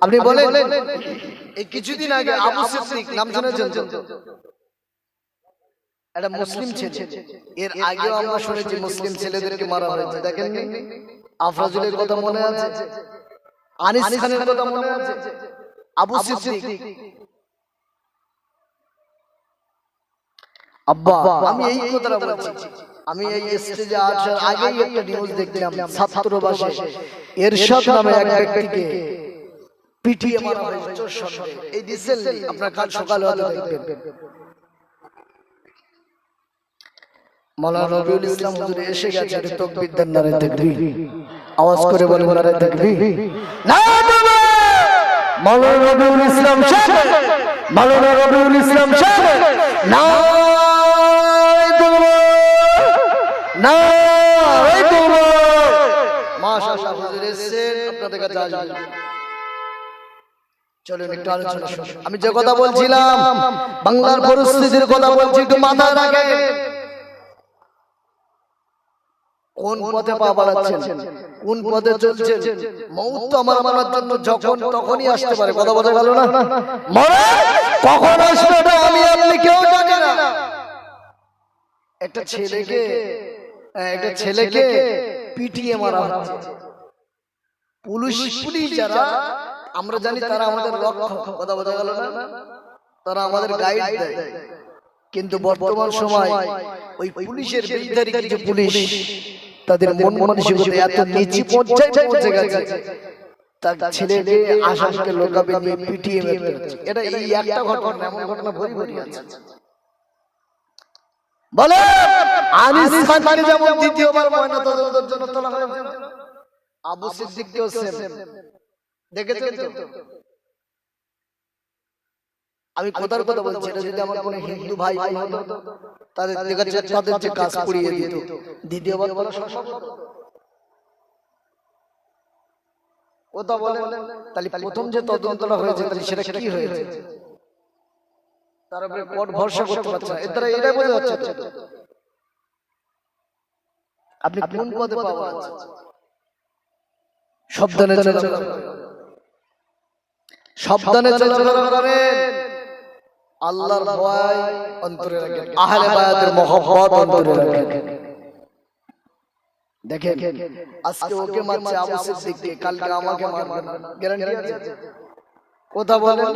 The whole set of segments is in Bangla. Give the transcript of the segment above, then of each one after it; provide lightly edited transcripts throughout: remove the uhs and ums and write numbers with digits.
আপনি বলেন এই কিছুদিন আগে আবু সিদ্দিক নাম শুনেছেন তো? একটা মুসলিম ছেলে, এর আগেও আমরা শুনেছি মুসলিম ছেলেদেরকে মারা হয়েছে। দেখেন আফরাজুলের কথা মনে আছে, আনিস খানের কথা মনে আছে, আবু সিদ্দিক। আব্বা আমি এই কথাটা বলছি, আমি এই স্টেজে আসার আগেই একটা নিউজ দেখলাম, ছাত্রবাসে এরশাদ নামে এক ব্যক্তিকে পিটিয়ে মারা হয়েছে চোর সন্দেহে। এই রিসেন্টলি আপনারা কাল সকালে হয়তো দেখবেন। মাওলানা রবিউল ইসলাম হুজুর এসে গেছে, তাকবীর দেন, নারে তাকবীর, আওয়াজ করে বলেন নারে তাকবীর, নারে তাকবীর। মাওলানা রবিউল ইসলাম সাহেব, মাওলানা রবিউল ইসলাম সাহেব, নারে তাকবীর, নারে তাকবীর। মাশাআল্লাহ হুজুর এসেছেন, আপনাদের কাছে আসবেন। চলুন একটু আলোচনা শুনি। আমি যে কথা বলছিলাম, বাংলার পরিস্থিতির কথা বলছি, একটু মাথায় রাখেন। কোন পথে পা বাড়াচ্ছেন, কোন পথে চলছেন? মউত তো আমার জন্য যখন তখনই আসতে পারে, কথা বলা গেল না? মরে কখন আসবে না আমি আপনি কেউ জানি না। একটা ছেলেকে পিটিয়ে মারা হচ্ছে। পুলিশ যারা আমরা জানি তারা আমাদের রক্ষক, কথা বলা গেল না? তারা আমাদের গাইড দেয়। কিন্তু বর্তমান সময় ওই পুলিশের বিরুদ্ধে কিছু পুলিশ তাদের মন মানসিকতা এত নিচু পর্যায়ে পৌঁছে গেছে, তার ছেলেকে আসামিকে লোকাবে নিয়ে পিটিয়ে মেরে দিচ্ছে। এটা এই একটা ঘটনা, এমন ঘটনা ভরি ভরি আছে। বলে আনিস খানকে যেমন দ্বিতীয়বার ময়নাতদন্তের জন্য তোলা হয়েছে, আবু সিদ্দিককেও সেম। দেখেছেন তো? আমি কোথার কথা বলছি, এটা যদি আমার কোনো হিন্দু ভাই হতো তাদের যে কাজ পুড়িয়ে দিত, দ্বিতীয়বার বলা সম্ভব? কথা বলেন। তাহলে প্রথম যে তদন্তটা হয়েছে তাহলে সেটা কি হয়েছে? তার উপরে কোর্ট ভরসা করতে পারছে না। এর দ্বারা এটাই বোঝা যাচ্ছে আপনি কোন পদে পাওয়া আছে। সাবধানে চলাফেরা করেন, আল্লাহর ভয় অন্তরে রাখেন, আহলে বায়াতের মহব্বত অন্তরে রাখেন। দেখেন আজকে ওকে মারছে আবু সিদ্দিককে, কালকে আমাকে মারবে, গ্যারান্টি আছে? কথা বলেন।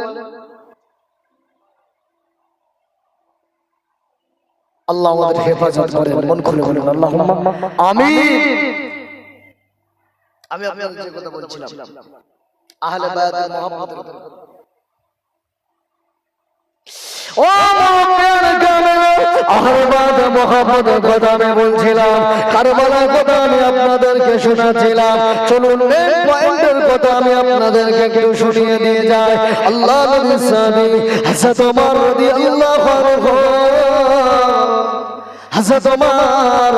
আল্লাহ আমাদের হেফাজত করেন, মন খুলে বলেন আল্লাহুম্মা আমিন। আমি আপনাদের যে কথা বলছিলাম আহলে বায়াতের মহব্বতের কথা, ও আহলে বায়াতের মহব্বতের কথা আমি বলছিলাম, কারবালার কথা আমি আপনাদেরকে শোনাচ্ছিলাম। চলুন মেন পয়েন্টের কথা আমি আপনাদেরকে একটু শুনিয়ে দিয়ে যাই। আল্লাহ নবী সাহাবী হযরত ওমর রাদিয়াল্লাহু আনহু, হযরত ওমর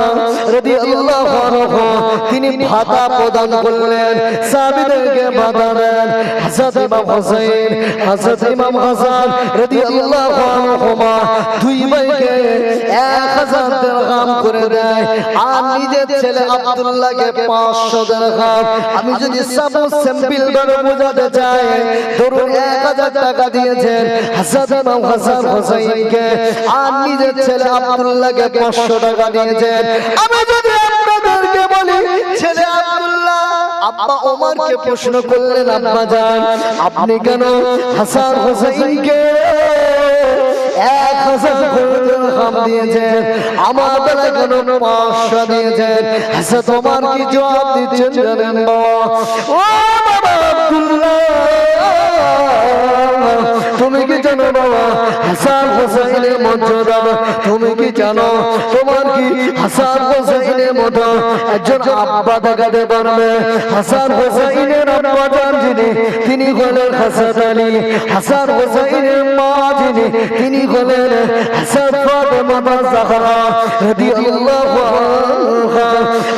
রাদিয়াল্লাহু আনহু তিনি ভাতা প্রদান করলেন, সাহাবীদেরকে ভাতা দেন। হযরত ইমাম হুসাইন, হযরত ইমাম হাসান রাদিয়াল্লাহু আনহুমা দুই ভাইকে 1000 দিরহাম করে দেয়, আর নিজের ছেলে আব্দুল্লাহকে 500 দিরহাম। আমি যদি সাবু সিম্পল ভাবে বোঝাতে চাই, ধরুন 1000 টাকা দিয়েছেন হযরত ইমাম হাসান হুসাইনকে, আর নিজের ছেলে আব্দুল্লাহকে 500 টাকা দিয়েছেন। আমি যদি আপনাদেরকে বলি ছেলে আব্দুল্লাহ আব্বা ওমরকে প্রশ্ন করলেন, আব্বা জান আপনি কেন হাসান হুসাইনকে 1000 দিরহাম দিয়েছেন, আমার বেলা কেন 500 দিয়েছেন? হযরত ওমর কি জবাব দিচ্ছেন জানেন? ও বাবা আব্দুল্লাহ, তুমি কি জানো বাবা হাসান হুসাইনের মর্যাদা? তুমি কি জানো তোমার কি হাসান হুসাইনের মতো একজন আব্বা দেখাতে পারবে? হাসান হুসাইনের আব্বা জান যিনি, তিনি হলেন হাসান আলী। হাসান হুসাইনের মা যিনি, তিনি হলেন হাসান ফাতেমা জাহরা রাদিয়াল্লাহু আনহা।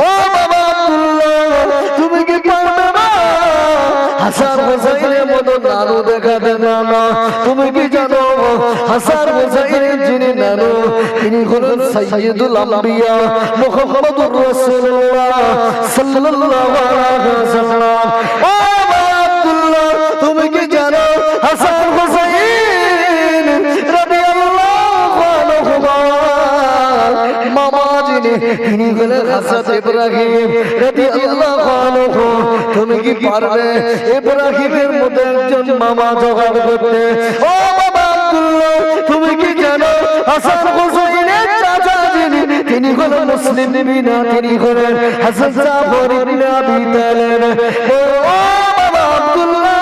ও বাবা আব্দুল্লাহ, তুমি কি পারবে না হাসান হুসাইনের মতো নানু দেখাতে? না, তুমি কি জানো হাসান হুসাইনের যিনি নানু, তিনি হলেন সাইয়্যিদুল আম্বিয়া মুহাম্মদুর রাসূলুল্লাহ সাল্লাল্লাহু আলাইহি ওয়াসাল্লাম। ও আব্দুল্লাহ, তুমি হযরত ইব্রাহিম রাদিয়াল্লাহু আনহু তুমি কি পারবে ইব্রাহিমের মতো একজন মামা জোগাড় করতে? ও বাবা আব্দুল্লাহ তুমি কি জানো হাসান হুসাইনের চাচা যিনি তিনি হলেন মুসলিম নবী না, তিনি হলেন হযরত জাফর ইবনে আবি তালেব। ও বাবা আব্দুল্লাহ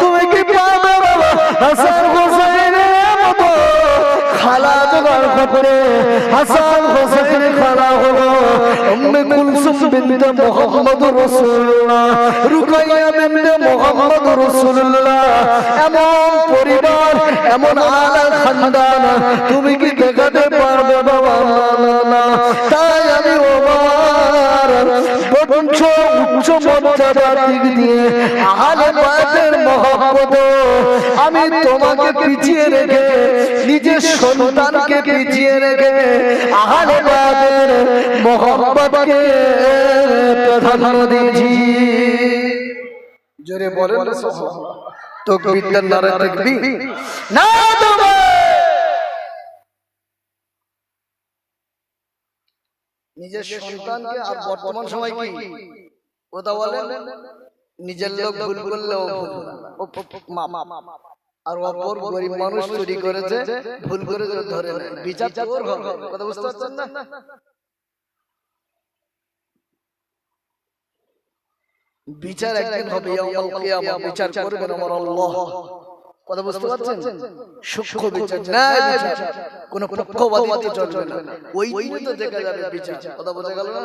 তুমি কি পারবে বাবা হাসান হুসাইনের মতো খালা জোগাড় করতে? হাসান হুসাইন খালা হলো উম্মে কুলসুম বিনতে মুহাম্মদুর রাসূলুল্লাহ, রুকাইয়া বিনতে মুহাম্মদুর রাসূলুল্লাহ। এমন পরিবার, এমন আলা খানদান তুমি কি দেখাতে পারবে বাবা? না না, তাই আমি ওমর বঞ্চ উচ্চ মর্যাদার দিক দিয়ে আহলে বাইতের মহব্বত আমি তোমাকে পিছিয়ে রেখে, নিজের সন্তানকে পিছিয়ে রেখে আহলে বাইতের মহব্বতকে প্রাধান্য দিয়েছি। জোরে বলেন না সুবহানাল্লাহ। তাকবীর নারে তাকবীর না তুমি নিজের সন্তানকে, আর বর্তমান সময় কি কথা বলেন, নিজের লোক ভুল করলেও আর অপর গরিব মানুষ চুরি করেছে, ভুল করে ধরে নেয়, বিচার তোর হবে। কথা বুঝতে পারছেন না? বিচার একদিন হবে, ইয়াউমুল কিয়ামah বিচার করবেন আমার আল্লাহ। কথা বুঝতে পারছেন? সূক্ষ্ম বিচার, ন্যায় বিচার, কোন পক্ষপাতিত্ব চলবে না, ওই দিনে তো দেখা যাবে বিচার। কথা বোঝা গেল না?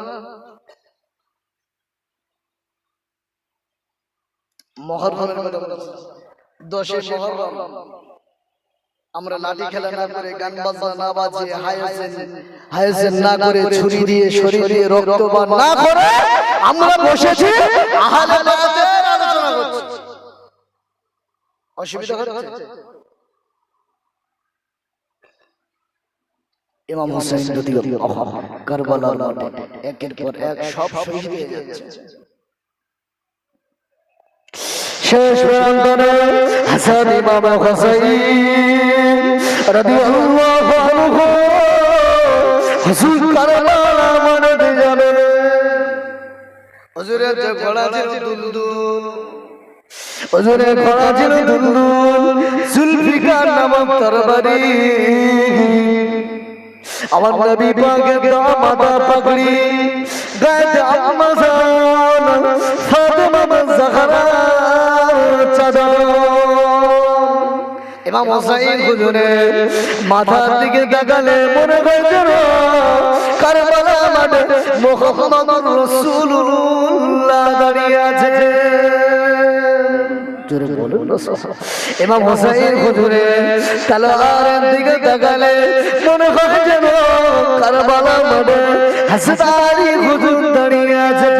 মুহররমের কথা বলছি, 10 মুহররম আমরা লাঠি খেলা না করে, গান বাজনা না বাজিয়ে, হায়াজেন না করে, ছুরি দিয়ে শরীর দিয়ে রক্তপাত না করে আমরা বসেছি আহলে বাইতের আলোচনা করছি। অসুবিধা হচ্ছে? ইমাম হোসেন রাদিয়াল্লাহু আনহু কারবালার মাঠে একের পর এক সব শহীদ হয়ে যাচ্ছে। শেষ প্রান্তরে হাসান ইমাম হোসেন রাদিয়াল্লাহু আনহু হুজুর কারবালার মাঠে যাবে। হুজুরের যে ঘোড়া ছিল দুলদুল, হুজুরের ঘোড়া ছিল দুলদুল, জুলফিকার নামক তরবারি। আমার নবী পাকের দামাদা পাগড়ি, গায়ে আম্মা জান ফাতেমা জাহরা চাদর। ইমাম হোসেন হুজুরের মাথার দিকে তাকালে মনে হয় যেন কারবালা মাঠে মুহাম্মদুর রাসূলুল্লাহ দাঁড়িয়ে আছে। জোরে বলুন না। ইমাম হোসেন হুজুরের তলোয়ারের দিকে তাকালে মনে হয় যেন কারবালা মাঠে হযরত আলী হুজুর দাঁড়িয়ে আছে।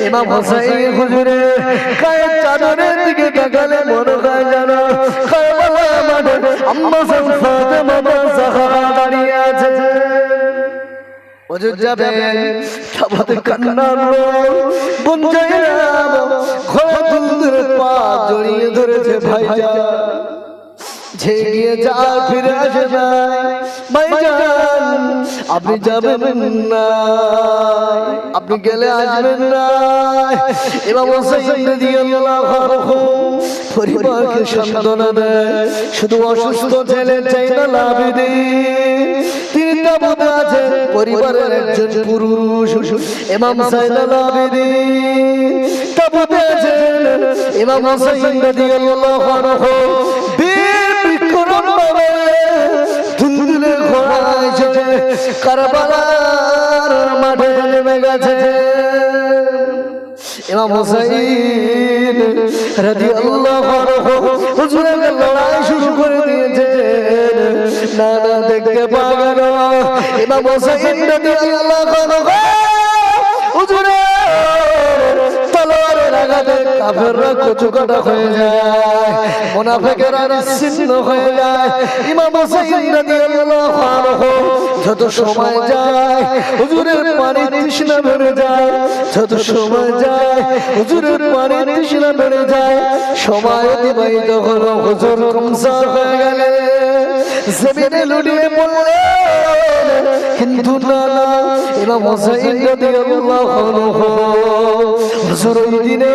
ইমাম হোসেন হুজুরের গায়ের চাদরের দিকে তাকালে মনে হয় যেন কারবালা মাঠে আম্মা জান ফাতেমা জাহরা দাঁড়িয়ে আছে। হুজুর যাবেন, সবাতে কান্নার বোন যাইরাম ঘোড়া দুলদুলের পা জড়িয়ে ধরেছে। ভাইজান যে গিয়ে যা ফিরে আসে না, ভাইজান আপনি যাবেন না, আপনি গেলে আসবেন না। ইমাম হোসেন রাদিয়াল্লাহু আনহু পরিবারকে সান্ত্বনা দেয়। শুধু অসুস্থ ছেলে জাইনুল আবেদিন তিনি তাবুতে আছেন, পরিবারের একজন পুরুষ ইমাম জাইনুল আবেদিন তাবুতে আছেন। ইমাম হোসেন রাদিয়াল্লাহু আনহু বীর বিক্রম ভাবে দুলদুলের ঘোড়ায় চড়ে কারবালার মাঠে নেমে গেছে। ইমাম হোসেন রাদিয়াল্লাহু আনহু হুজুরের লড়াই শুরু করে দিয়েছেন। না না দেখতে পাওয়া গেল ইমাম হোসেন রাদিয়াল্লাহু আনহু হুজুরের তলোয়ারের আঘাতে কাফেররা কচুকাটা হয়ে যায়, মুনাফিকেরা নিশ্চিহ্ন হয়ে যায়। ইমাম হোসেন রাদিয়াল্লাহু আনহু যত সময় যায় হুজুরের পানি তৃষ্ণা বেড়ে যায়, যত সময় যায় হুজুরের পানি তৃষ্ণা বেড়ে যায়। সময় অতিবাহিত হলো, হুজুর কমজোর হয়ে গেলেন, জমিনে লুটিয়ে পড়লেন। কিন্তু না না ইমাম হোসেন রাদিয়াল্লাহু আনহু হুজুর ওই দিনে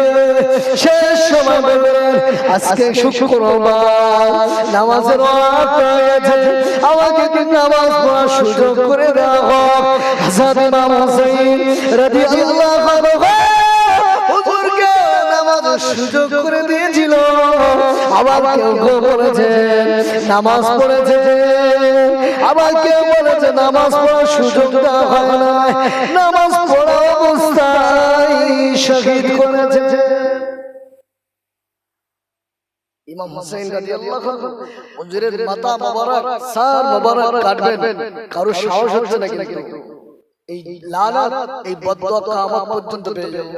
শেষ সময় বললেন আজকে শুক্রবার নামাজের ওয়াক্ত হয়েছে আমাকে কি নামাজ পড়ার সুযোগ করে দেওয়া হোক হযরত ইমাম হোসেন রাদিয়াল্লাহু আনহু হুজুরকে নামাজের সুযোগ করে দিয়েছিল আবার কেউ বলেছে নামাজ পড়েছে আবার কেউ বলেছে নামাজ পড়ার সুযোগ দেওয়া হয় না নামাজ পড়া অবস্থায় শহীদ করেছে ইমাম হোসেন রাদিয়াল্লাহু আনহু হুজুরের মাথা মোবারক সার মোবারক কাটবেন কারো সাহস হচ্ছে না কিন্তু এই লানত এই বদদুয়া কিয়ামত পর্যন্ত পেয়ে যাবে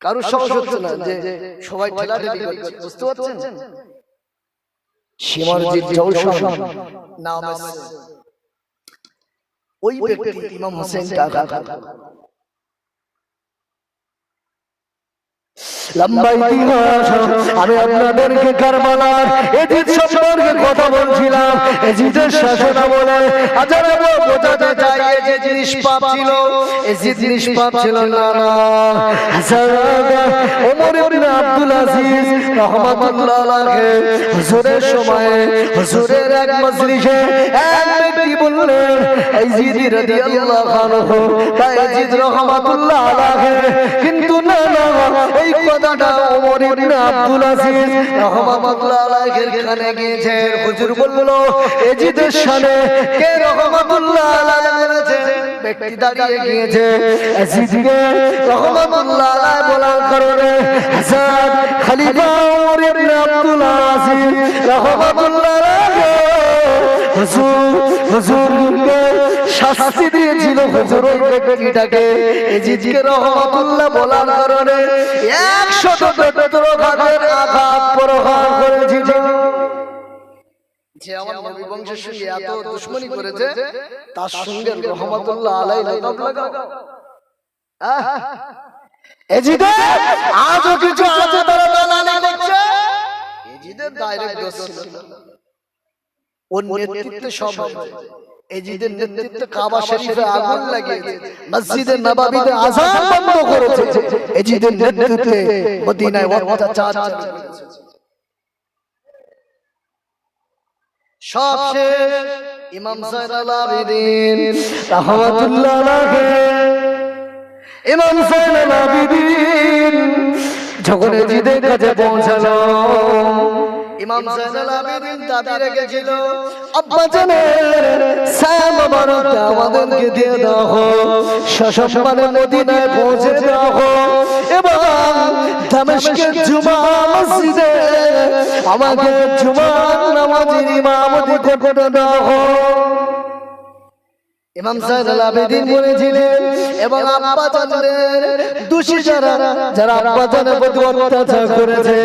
কারো সাহস হচ্ছে না যে সবাই ঠেলাঠেলি করছে বুঝতে পারছেন সিমরজিৎ জৌশন নাম আছে ওই ব্যক্তি ইমাম হোসেন কাকা লম্বা ইতিহাস আমি আপনাদেরকে কারবালার এজিদ সম্পর্কে কথা বলছিলাম এজিদের শাসন বলে আজারে বোঝাতে চাই এজিদ নিষ্পাপ ছিল এজিদ নিষ্পাপ ছিল না না হযরত ওমর ইবনে আব্দুল আজিজ রাহমাতুল্লাহ আলাইহি হুজুরের সময়ে হুজুরের এক মজলিসে এক ব্যক্তি বললেন এজিদ রাদিয়াল্লাহু আনহু তা এজিদ রাহমাতুল্লাহ আলাইহি কিন্তু না না এই কথাটা ওমর ইবনে আব্দুল আজিজ রাহমাতুল্লাহ আলাইহির কানে গিয়েছে হুজুর বলল এজিদের শানে কে রাহমাতুল্লাহ আলাইহি বলেছে ব্যক্তি দাঁড়িয়ে গিয়েছে এজিদকে রাহমাতুল্লাহ আলাইহি বলার কারণে হযরত খলিফা ওমর ইবনে আব্দুল আজিজ রাহমাতুল্লাহ আলাইহি হুজুরকে শাস্তি দিয়েছিল হুজুর ওই ব্যক্তিটাকে এজিদকে রাহমাতুল্লাহ বলার কারণে 117 আঘাত প্রহার করেছিল যে আমার নবী বংশের সঙ্গে এত দুশমনি করেছে তার সঙ্গে রাহমাতুল্লাহ আলাইহি লাগাম লাগা এজিদের আজও কিছু আছে তারা দালালি করছে এজিদের ডাইরেক্ট দোষ ছিল ওর নেতৃত্বে সব এজিদের নেতৃত্বে কাবা শরীফে আগুন লাগিয়েছে মসজিদে নববীতে আযান বন্ধ করেছে এজিদের নেতৃত্বে মদিনায় অত্যাচার চালিয়েছে সবশেষ ইমাম যায়নুল আবেদিন রাহমাতুল্লাহ আলাইহি ইমাম যায়নুল আবেদিন যখন এজিদের কাছে পৌঁছালো ইমাম যায়নুল আবেদিন দাবি রেখেছিল আব্বা জানের ছায়া মোবারক আমাদেরকে দিয়ে দাও সসম্মানে মদিনায় পৌঁছে দাও এবং দামেস্কের জুমা মসজিদে আমাকে জুমার নামাজের ইমামতি করে দাও ইমাম যায়নুল আবেদিন বলেছিলেন এবং আব্বা জানের দোষী যারা আব্বা জানের প্রতি অত্যাচার করেছে